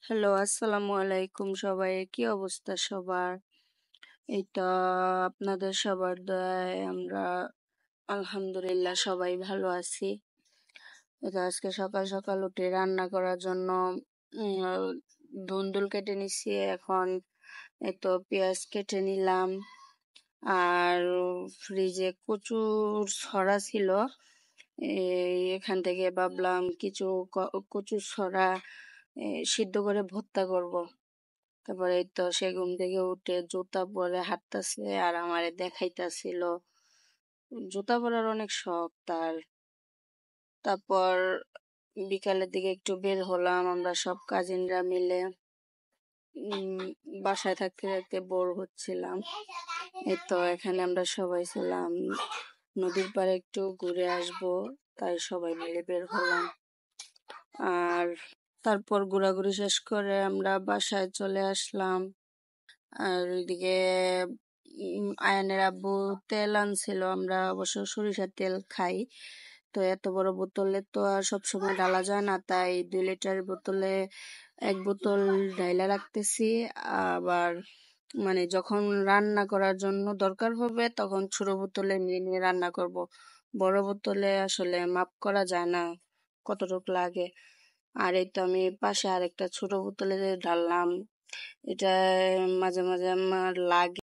Hello, আসসালামু আলাইকুম সবাই। কি অবস্থা সবার? এই তো আপনাদের সবার দয়ায় আমরা আলহামদুলিল্লাহ সবাই ভালো আছি। এই তো আজকে সকাল সকাল উঠে রান্না করার জন্য ধুন্দুল কেটে নিছি। এখন এই তো পেঁয়াজ কেটে নিলাম। আর ফ্রিজে কচুর ছড়া ছিল। এখান থেকে ভাবলাম কিছু কচুর ছড়া সিদ্ধ করে ভর্তা করব। তারপরে এই তো সে ঘুম থেকে উঠে জুতা পরে হাঁটতাছে আর আমারে দেখাইতাছিল। জুতা পরার অনেক শখ তার। তারপর বিকালের দিকে একটু বের হলাম আমরা সব কাজিনরা মিলে। বাসায় থাকতে থাকতে বোর হচ্ছিলাম। এই তো এখানে আমরা সবাই ছিলাম, নদীর পাড়ে একটু ঘুরে আসবো, তাই সবাই মিলে বের হলাম। আর তারপর ঘোরাঘুরি শেষ করে আমরা বাসায় চলে আসলাম। আর ওইদিকে আয়ানের আব্বু তেল আনছিল। আমরা অবশ্য সরিষার তেল খাই, তো এত বড় বোতলে তো আর সবসময় ঢালা যায় না, তাই 2 লিটার বোতলে এক বোতল ঢাইলা রাখতেছি। আবার মানে যখন রান্না করার জন্য দরকার হবে তখন ছোট বোতলে নিয়ে নিয়ে রান্না করব। বড় বোতলে আসলে মাপ করা যায় না কতটুকু লাগে। আর এই তো আমি পাশে আরেকটা ছোট বোতলে ঢাললাম। এটা মাঝে মাঝে আমার লাগে।